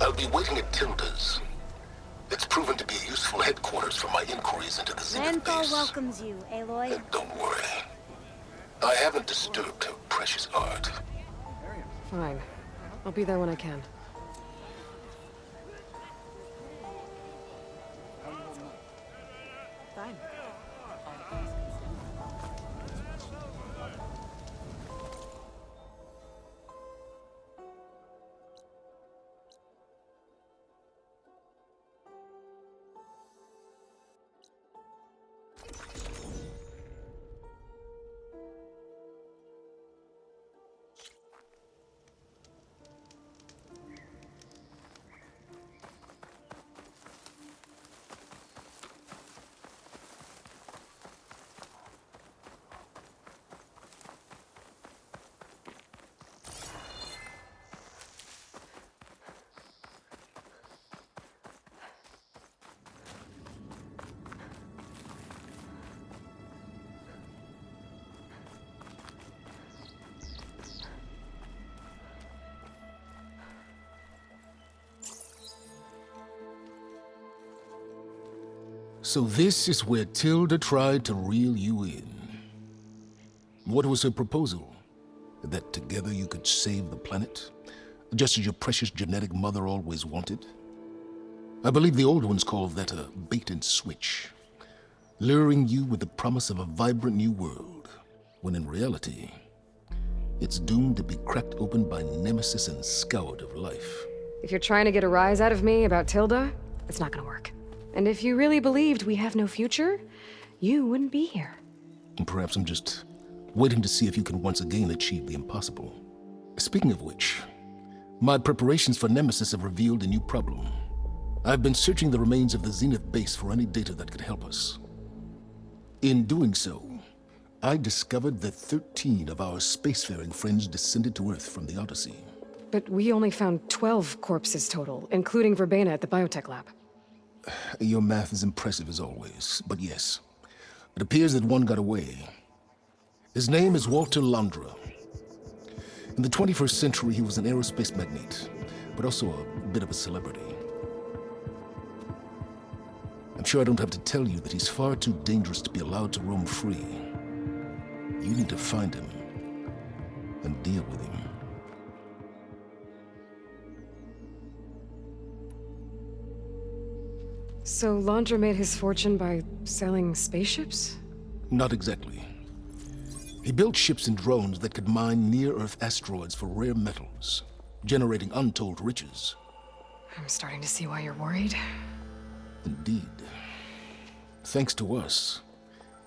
I'll be waiting at Tilda's. It's proven to be a useful headquarters for my inquiries into the Zenith Landfall base. welcomes you, Aloy. And don't worry. I haven't disturbed her precious art. Fine. I'll be there when I can. Fine. So this is where Tilda tried to reel you in. What was her proposal? That together you could save the planet? Just as your precious genetic mother always wanted? I believe the old ones called that a bait and switch. Luring you with the promise of a vibrant new world, when in reality, it's doomed to be cracked open by nemesis and scoured of life. If you're trying to get a rise out of me about Tilda, it's not gonna work. And if you really believed we have no future, you wouldn't be here. And perhaps I'm just waiting to see if you can once again achieve the impossible. Speaking of which, my preparations for Nemesis have revealed a new problem. I've been searching the remains of the Zenith base for any data that could help us. In doing so, I discovered that 13 of our spacefaring friends descended to Earth from the Odyssey. But we only found 12 corpses total, including Verbena at the biotech lab. Your math is impressive as always, but yes, it appears that one got away. His name is Walter Londra. In the 21st century, he was an aerospace magnate, but also a bit of a celebrity. I'm sure I don't have to tell you that he's far too dangerous to be allowed to roam free. You need to find him and deal with him. So Londra made his fortune by selling spaceships? Not exactly. He built ships and drones that could mine near-Earth asteroids for rare metals, generating untold riches. I'm starting to see why you're worried. Indeed. Thanks to us,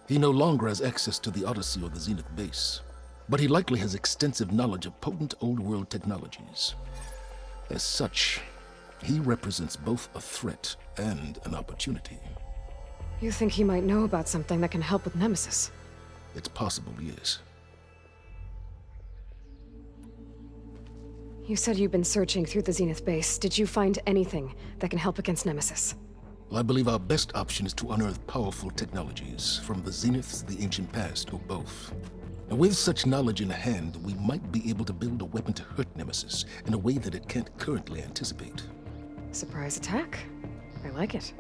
he no longer has access to the Odyssey or the Zenith base, but he likely has extensive knowledge of potent old-world technologies. As such, he represents both a threat and an opportunity. You think he might know about something that can help with Nemesis? It's possible, yes. You said you've been searching through the Zenith base. Did you find anything that can help against Nemesis? Well, I believe our best option is to unearth powerful technologies, from the Zeniths, the ancient past, or both. And with such knowledge in hand, we might be able to build a weapon to hurt Nemesis in a way that it can't currently anticipate. Surprise attack? I like it.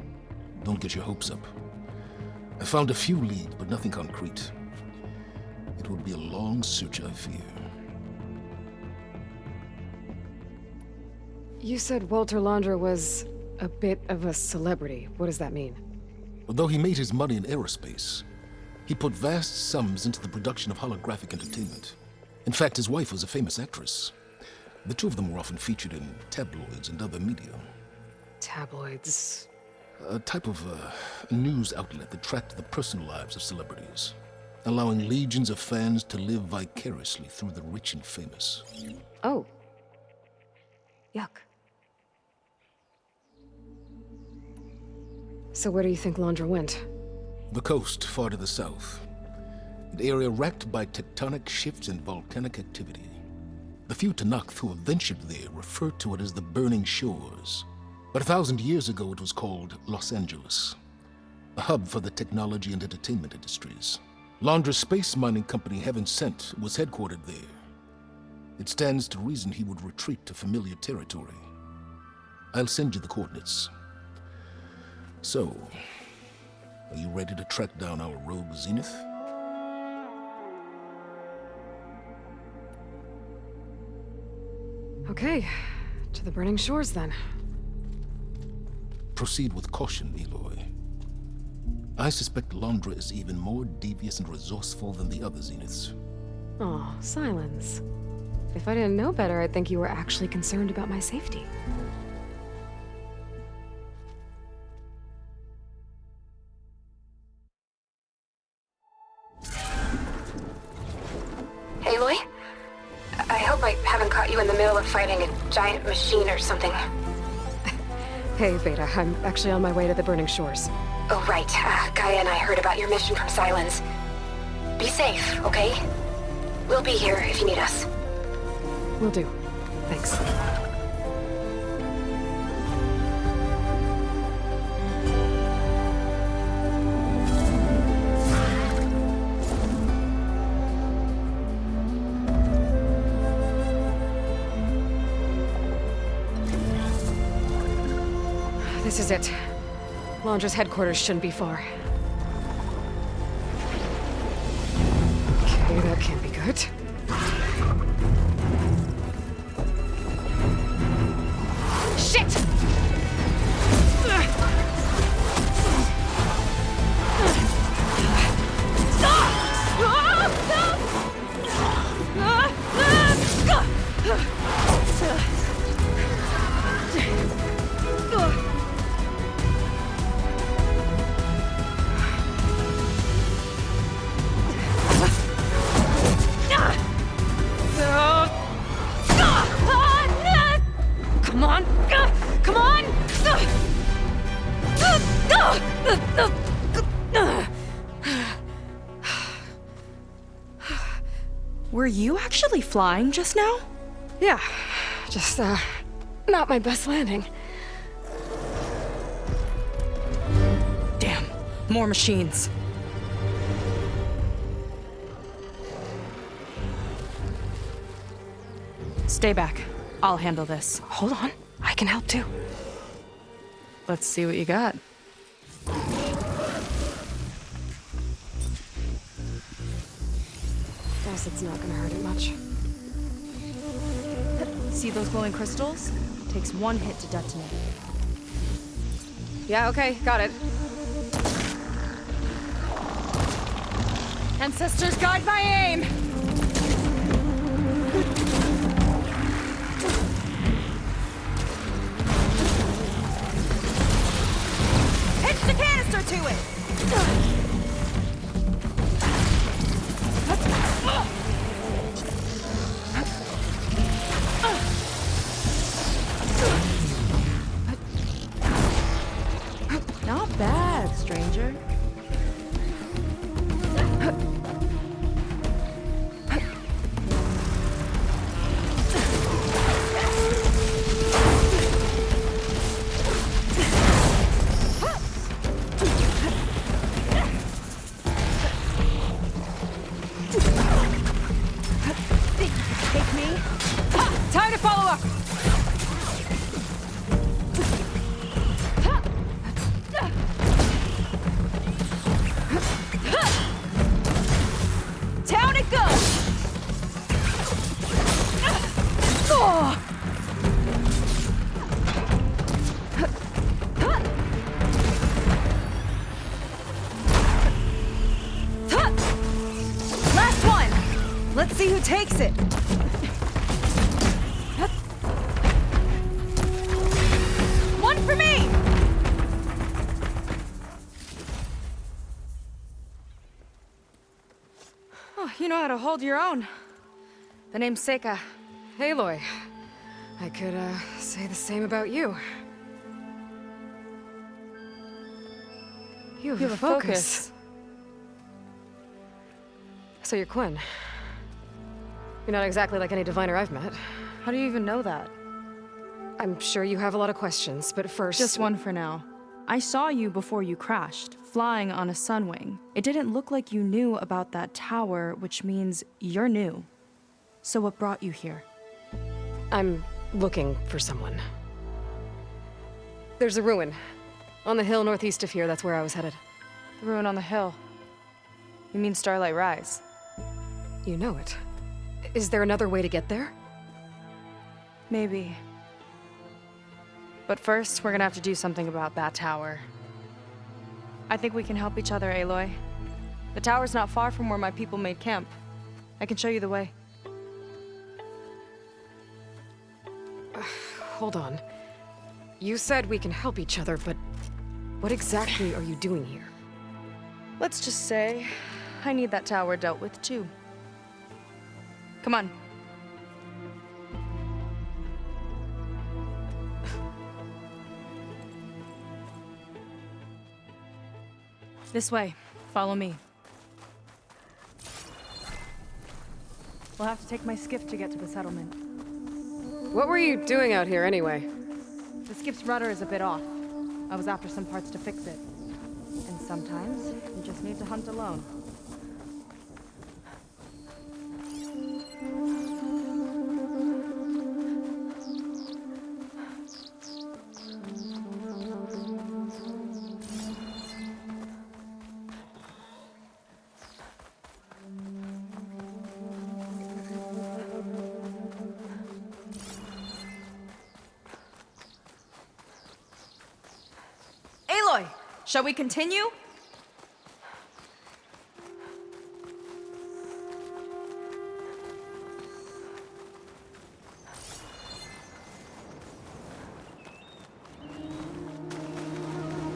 Don't get your hopes up. I found a few leads, but nothing concrete. It will be a long search, I fear. You said Walter Londra was a bit of a celebrity. What does that mean? Although he made his money in aerospace, he put vast sums into the production of holographic entertainment. In fact, his wife was a famous actress. The two of them were often featured in tabloids and other media. Tabloids? A type of news outlet that tracked the personal lives of celebrities, allowing legions of fans to live vicariously through the rich and famous. Oh. Yuck. So where do you think Londra went? The coast, far to the south. An area racked by tectonic shifts and volcanic activity. The few Tanakh who have ventured there refer to it as the Burning Shores. But 1,000 years ago it was called Los Angeles, a hub for the technology and entertainment industries. Londra's space mining company, Heaven Sent, was headquartered there. It stands to reason he would retreat to familiar territory. I'll send you the coordinates. So, are you ready to track down our rogue Zenith? Okay, to the burning shores then. Proceed with caution, Aloy. I suspect Londra is even more devious and resourceful than the other Zeniths. Oh, silence. If I didn't know better, I'd think you were actually concerned about my safety. Aloy? I hope I haven't caught you in the middle of fighting a giant machine or something. Hey, Beta, I'm actually on my way to the burning shores. Oh, right. Gaia and I heard about your mission from Silence. Be safe, okay? We'll be here if you need us. Will do. Thanks. This is it. Londra's headquarters shouldn't be far. Okay, that can't be good. Shit! Come on! Come on! Were you actually flying just now? Yeah, just, not my best landing. Damn, more machines. Stay back. I'll handle this. Hold on, I can help too. Let's see what you got. Guess it's not gonna hurt it much. See those glowing crystals? Takes one hit to detonate. Yeah, okay, got it. Ancestors, guide my aim! Hitch the canister to it! Not bad, stranger. Take me. Time to follow up. Down it goes. Last one. Let's see who takes it. One for me. Oh, you know how to hold your own. The name's Seika. Aloy, I could, say the same about you. You have a focus. So you're Quinn. You're not exactly like any diviner I've met. How do you even know that? I'm sure you have a lot of questions, but first... Just one for now. I saw you before you crashed, flying on a sunwing. It didn't look like you knew about that tower, which means you're new. So what brought you here? I'm looking for someone. There's a ruin. On the hill northeast of here, that's where I was headed. The ruin on the hill. You mean Starlight Rise? You know it. Is there another way to get there? Maybe. But first, we're gonna have to do something about that tower. I think we can help each other, Aloy. The tower's not far from where my people made camp. I can show you the way. Hold on. You said we can help each other, but what exactly are you doing here? Let's just say, I need that tower dealt with too. Come on. This way. Follow me. We'll have to take my skiff to get to the settlement. What were you doing out here anyway? The skiff's rudder is a bit off. I was after some parts to fix it. And sometimes, you just need to hunt alone. Aloy, shall we continue?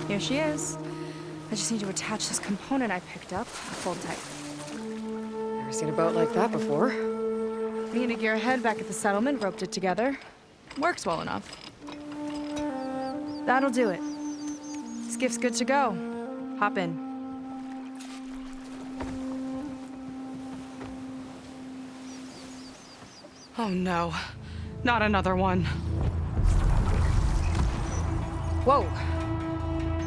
Here she is. I just need to attach this component I picked up, hold tight. Never seen a boat like that before. Me and a gearhead back at the settlement roped it together. Works well enough. That'll do it. Skiff's good to go. Hop in. Oh no, not another one. Whoa.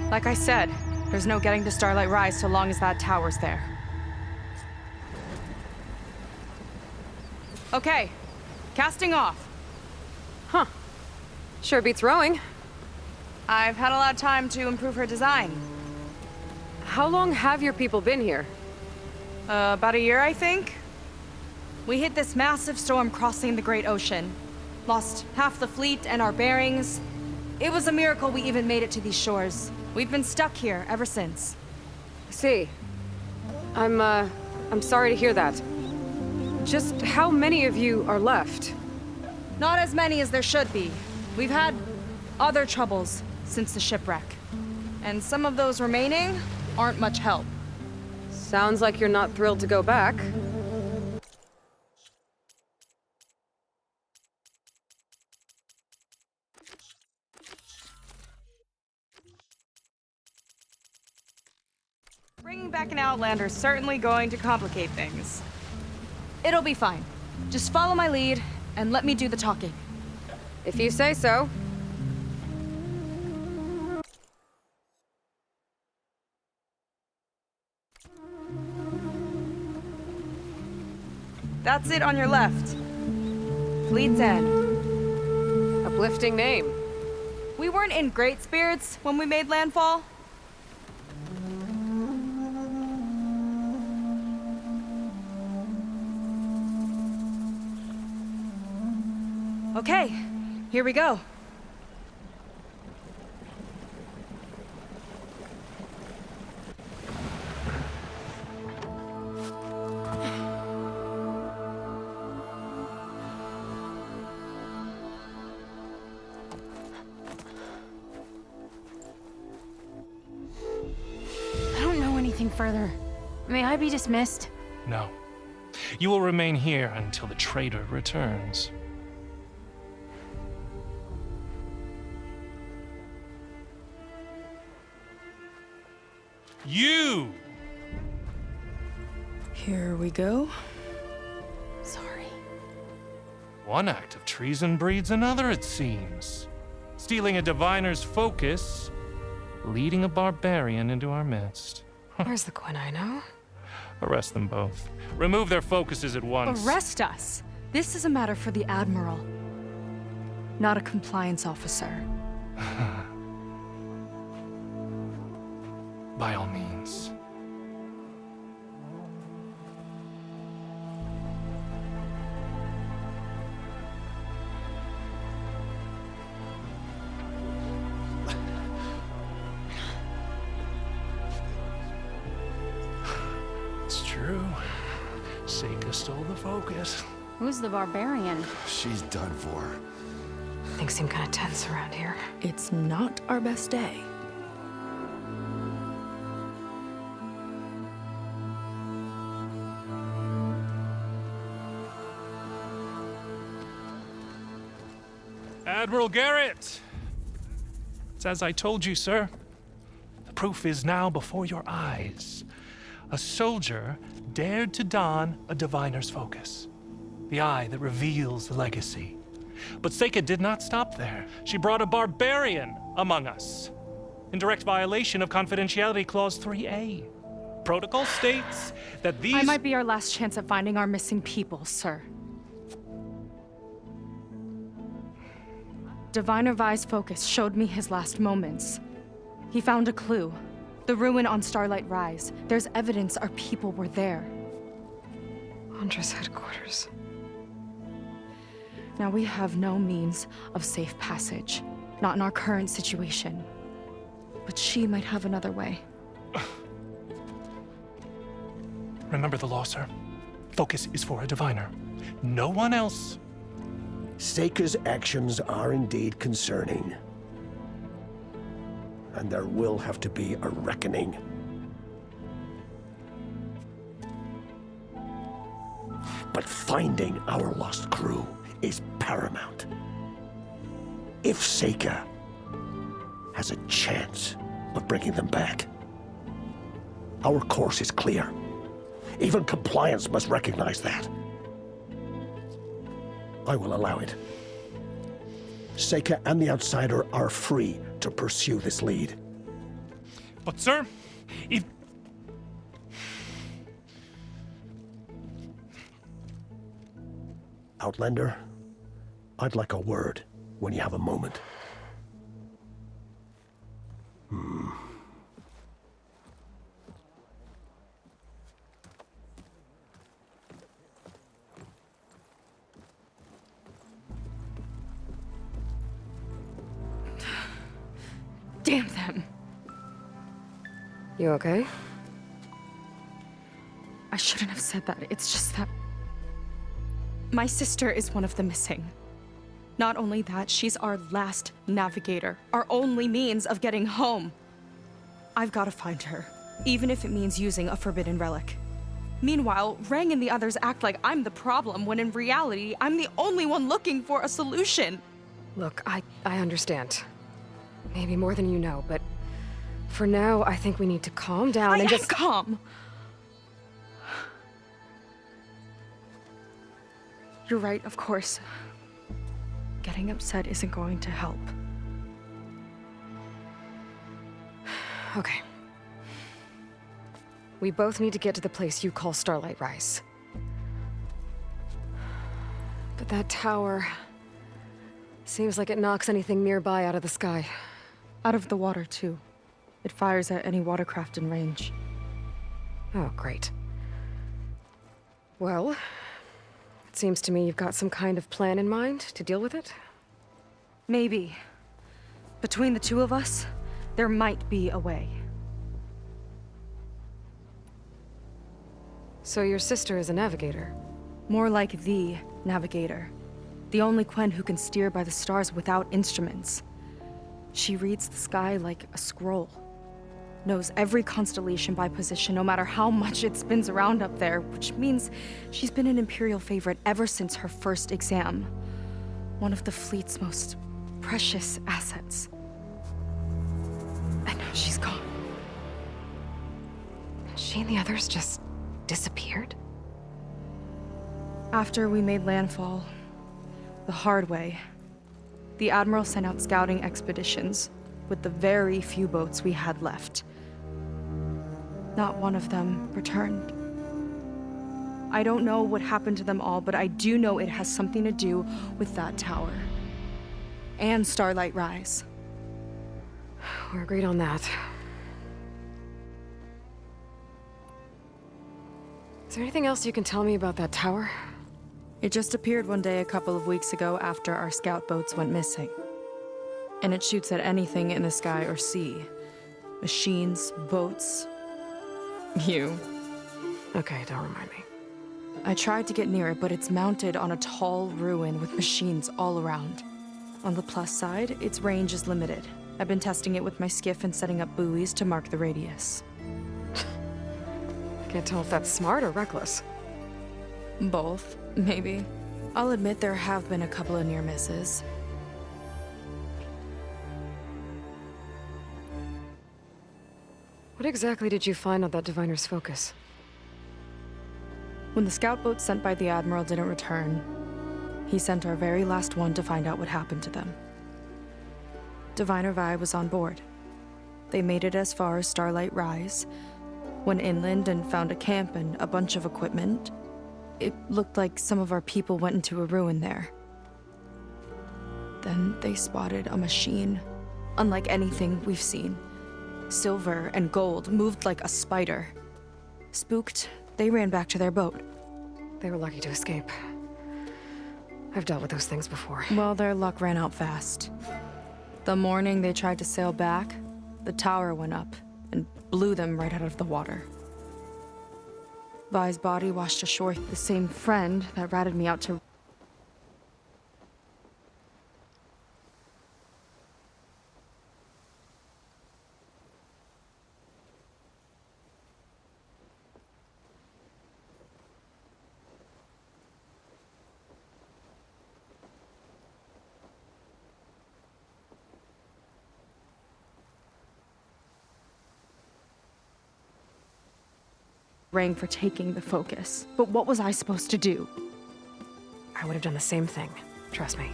Like I said, there's no getting to Starlight Rise so long as that tower's there. Okay, casting off. Huh. Sure beats rowing. I've had a lot of time to improve her design. How long have your people been here? About a year, I think. We hit this massive storm crossing the Great Ocean. Lost half the fleet and our bearings. It was a miracle we even made it to these shores. We've been stuck here ever since. I see. I'm sorry to hear that. Just how many of you are left? Not as many as there should be. We've had other troubles since the shipwreck. And some of those remaining aren't much help. Sounds like you're not thrilled to go back. Bringing back an Outlander is certainly going to complicate things. It'll be fine. Just follow my lead and let me do the talking. If you say so. That's it on your left. Fleet's End. Uplifting name. We weren't in great spirits when we made landfall. Okay, here we go. I don't know anything further. May I be dismissed? No. You will remain here until the traitor returns. You! Here we go. Sorry. One act of treason breeds another, it seems. Stealing a diviner's focus, leading a barbarian into our midst. Where's the quinino? Arrest them both. Remove their focuses at once. Arrest us. This is a matter for the Admiral, not a compliance officer. by all means. It's true. Seika stole the focus. Who's the barbarian? She's done for. Things seem kind of tense around here. It's not our best day. Admiral Garrett! It's as I told you, sir. The proof is now before your eyes. A soldier dared to don a diviner's focus, the eye that reveals the legacy. But Seika did not stop there. She brought a barbarian among us, in direct violation of Confidentiality Clause 3A. Protocol states that these— I might be our last chance at finding our missing people, sir. Diviner Vi's focus showed me his last moments. He found a clue. The ruin on Starlight Rise. There's evidence our people were there. Huntress headquarters. Now we have no means of safe passage. Not in our current situation. But she might have another way. Remember the law, sir. Focus is for a diviner. No one else. Seika's actions are indeed concerning. And there will have to be a reckoning. But finding our lost crew is paramount. If Seika has a chance of bringing them back, our course is clear. Even compliance must recognize that. I will allow it. Seika and the Outsider are free to pursue this lead. But, sir, if... Outlander, I'd like a word when you have a moment. Damn them. You okay? I shouldn't have said that. It's just that my sister is one of the missing. Not only that, she's our last navigator, our only means of getting home. I've got to find her, even if it means using a forbidden relic. Meanwhile, Rang and the others act like I'm the problem, when in reality, I'm the only one looking for a solution. Look, I understand. Maybe more than you know, but for now, I think we need to calm down and just— calm. You're right, of course. Getting upset isn't going to help. Okay. We both need to get to the place you call Starlight Rise. But that tower seems like it knocks anything nearby out of the sky. Out of the water, too. It fires at any watercraft in range. Oh, great. Well, it seems to me you've got some kind of plan in mind to deal with it. Maybe. Between the two of us, there might be a way. So your sister is a navigator? More like the navigator. The only Quen who can steer by the stars without instruments. She reads the sky like a scroll. Knows every constellation by position, no matter how much it spins around up there, which means she's been an Imperial favorite ever since her first exam. One of the fleet's most precious assets. And now she's gone. She and the others just disappeared? After we made landfall, the hard way, the Admiral sent out scouting expeditions with the very few boats we had left. Not one of them returned. I don't know what happened to them all, but I do know it has something to do with that tower. And Starlight Rise. We're agreed on that. Is there anything else you can tell me about that tower? It just appeared one day a couple of weeks ago after our scout boats went missing. And it shoots at anything in the sky or sea. Machines, boats. You. Okay, don't remind me. I tried to get near it, but it's mounted on a tall ruin with machines all around. On the plus side, its range is limited. I've been testing it with my skiff and setting up buoys to mark the radius. I can't tell if that's smart or reckless. Both, maybe. I'll admit there have been a couple of near misses. What exactly did you find on that diviner's focus? When the scout boat sent by the Admiral didn't return, he sent our very last one to find out what happened to them. Diviner Vi was on board. They made it as far as Starlight Rise. Went inland and found a camp and a bunch of equipment. It looked like some of our people went into a ruin there. Then they spotted a machine, unlike anything we've seen. Silver and gold, moved like a spider. Spooked, they ran back to their boat. They were lucky to escape. I've dealt with those things before. Well, their luck ran out fast. The morning they tried to sail back, the tower went up and blew them right out of the water. Vi's body washed ashore. The same friend that ratted me out to... rang for taking the focus. But what was I supposed to do? I would have done the same thing. Trust me.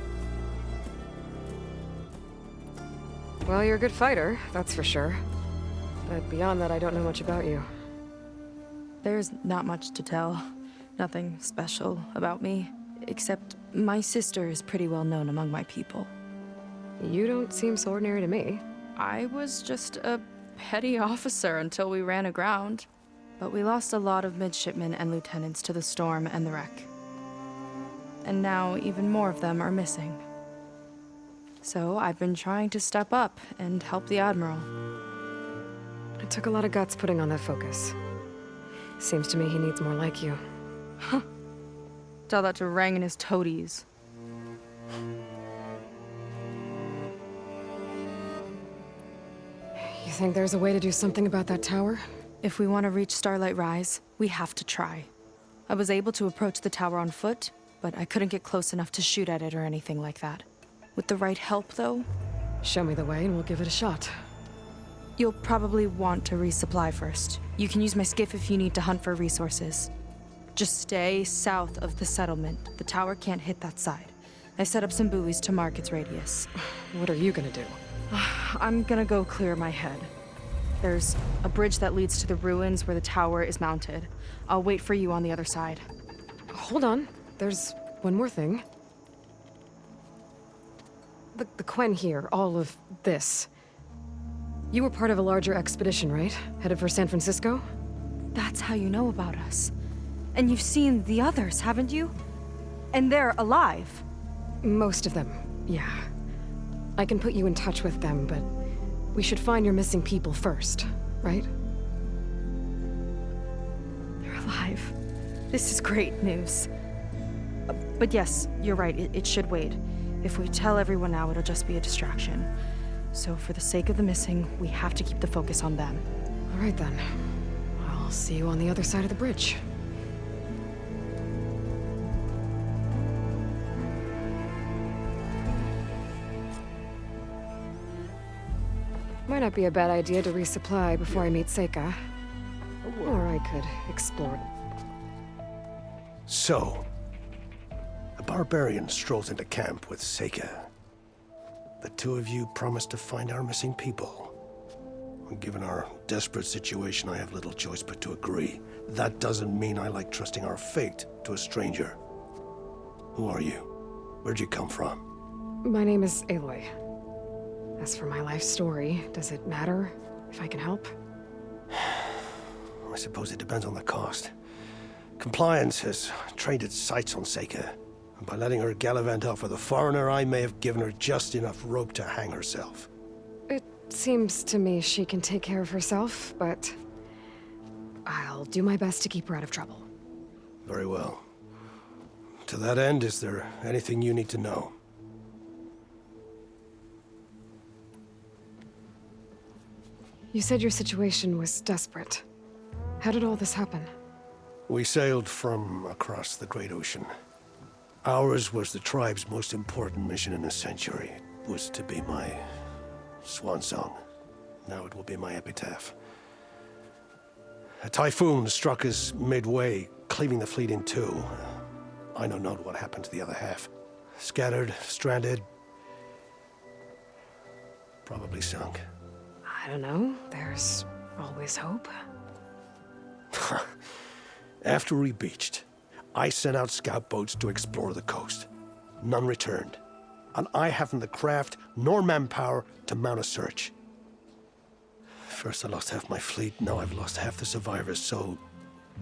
Well, you're a good fighter, that's for sure. But beyond that, I don't know much about you. There's not much to tell. Nothing special about me. Except my sister is pretty well known among my people. You don't seem so ordinary to me. I was just a petty officer until we ran aground. But we lost a lot of midshipmen and lieutenants to the storm and the wreck. And now even more of them are missing. So I've been trying to step up and help the Admiral. It took a lot of guts putting on that focus. Seems to me he needs more like you. Huh. Tell that to Rang and his toadies. You think there's a way to do something about that tower? If we want to reach Starlight Rise, we have to try. I was able to approach the tower on foot, but I couldn't get close enough to shoot at it or anything like that. With the right help, though... Show me the way and we'll give it a shot. You'll probably want to resupply first. You can use my skiff if you need to hunt for resources. Just stay south of the settlement. The tower can't hit that side. I set up some buoys to mark its radius. What are you gonna do? I'm gonna go clear my head. There's a bridge that leads to the ruins where the tower is mounted. I'll wait for you on the other side. Hold on. There's one more thing. The Quen here, all of this. You were part of a larger expedition, right? Headed for San Francisco? That's how you know about us. And you've seen the others, haven't you? And they're alive. Most of them, yeah. I can put you in touch with them, but we should find your missing people first, right? They're alive. This is great news. But yes, you're right, it should wait. If we tell everyone now, it'll just be a distraction. So for the sake of the missing, we have to keep the focus on them. All right then. I'll see you on the other side of the bridge. Might not be a bad idea to resupply before I meet Seika. Or I could explore. So, a barbarian strolls into camp with Seika. The two of you promised to find our missing people. Given our desperate situation, I have little choice but to agree. That doesn't mean I like trusting our fate to a stranger. Who are you? Where'd you come from? My name is Aloy. As for my life story, does it matter if I can help? I suppose it depends on the cost. Compliance has trained its sights on Seika. And by letting her gallivant off with a foreigner, I may have given her just enough rope to hang herself. It seems to me she can take care of herself, but I'll do my best to keep her out of trouble. Very well. To that end, is there anything you need to know? You said your situation was desperate. How did all this happen? We sailed from across the Great Ocean. Ours was the tribe's most important mission in a century. It was to be my swan song. Now it will be my epitaph. A typhoon struck us midway, cleaving the fleet in two. I know not what happened to the other half. Scattered, stranded, probably sunk. I don't know. There's always hope. After we beached, I sent out scout boats to explore the coast. None returned. And I haven't the craft nor manpower to mount a search. First I lost half my fleet, now I've lost half the survivors, so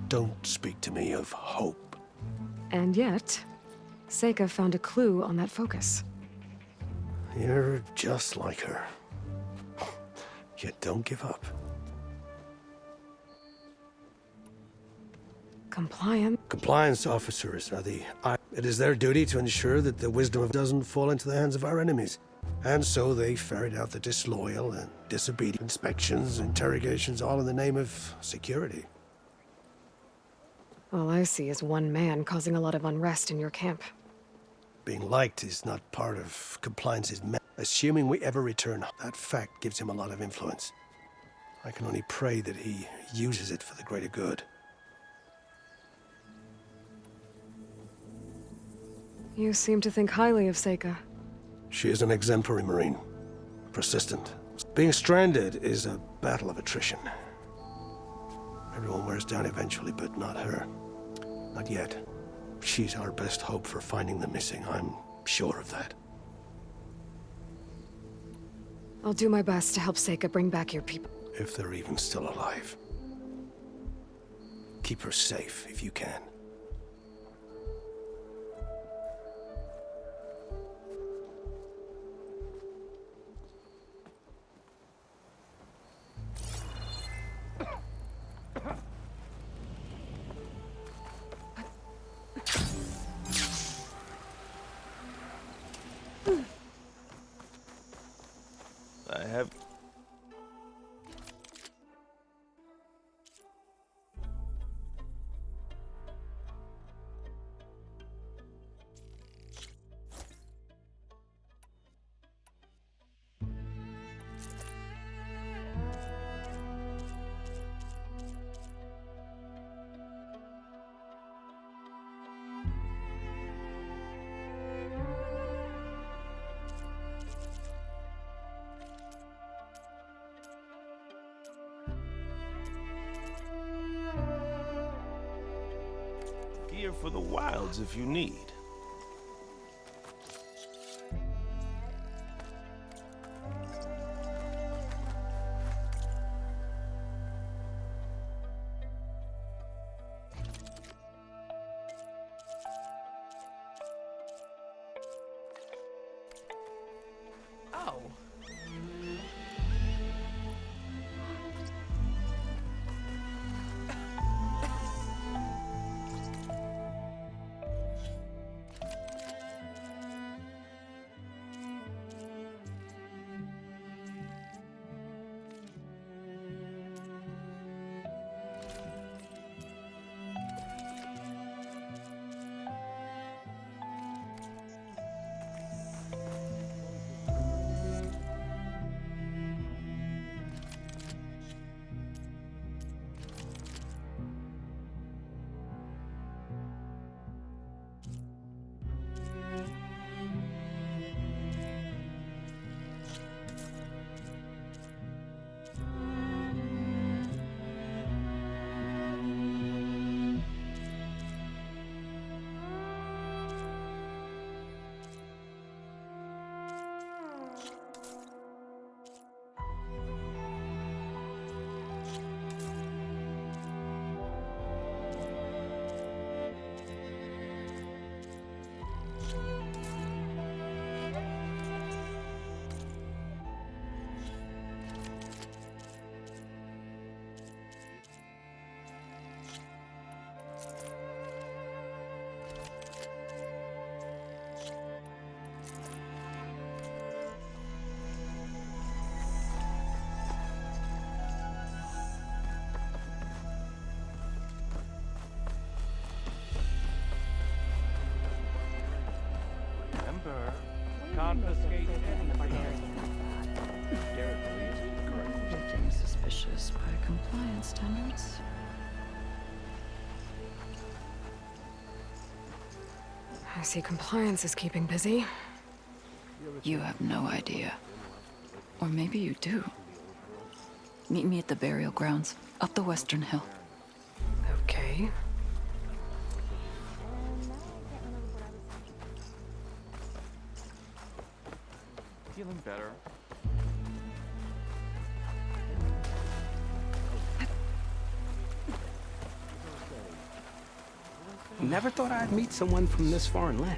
don't speak to me of hope. And yet, Seika found a clue on that focus. You're just like her. Yet don't give up. Compliance officers are it is their duty to ensure that the wisdom doesn't fall into the hands of our enemies. And so they ferret out the disloyal and disobedient inspections, interrogations, all in the name of security. All I see is one man causing a lot of unrest in your camp. Being liked is not part of compliance's assuming we ever return, that fact gives him a lot of influence. I can only pray that he uses it for the greater good. You seem to think highly of Seika. She is an exemplary Marine. Persistent. Being stranded is a battle of attrition. Everyone wears down eventually, but not her. Not yet. She's our best hope for finding the missing. I'm sure of that. I'll do my best to help Seika bring back your people. If they're even still alive. Keep her safe if you can. I have... Gear for the wilds if you need. Oh. confiscate Everything suspicious by compliance standards. I see compliance is keeping busy. You have no idea. Or maybe you do. Meet me at the burial grounds, up the western hill. Okay. feeling better. Never thought I'd meet someone from this foreign land.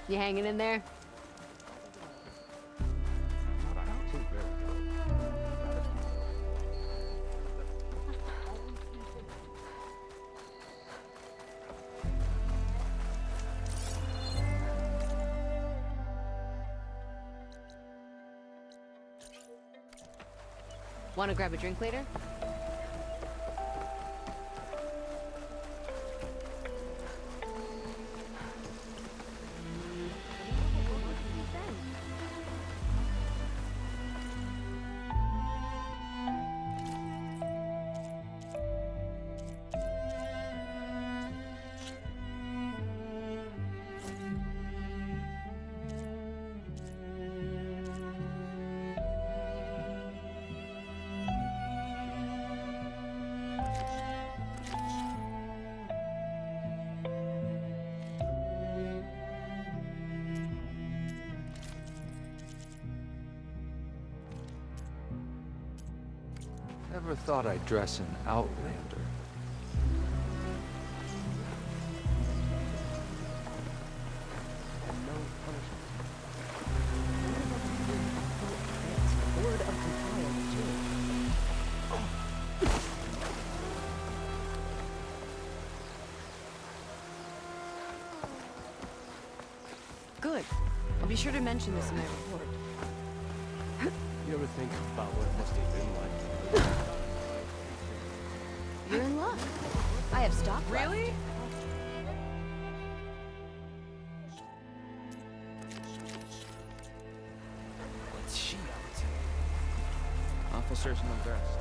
You hanging in there? Want to grab a drink later? Never thought I'd dress an outlander. Good. I'll be sure to mention this in my report. You ever think about what it must have been like? You're in luck. I have stock left. Really? What's she up to? Officers undressed.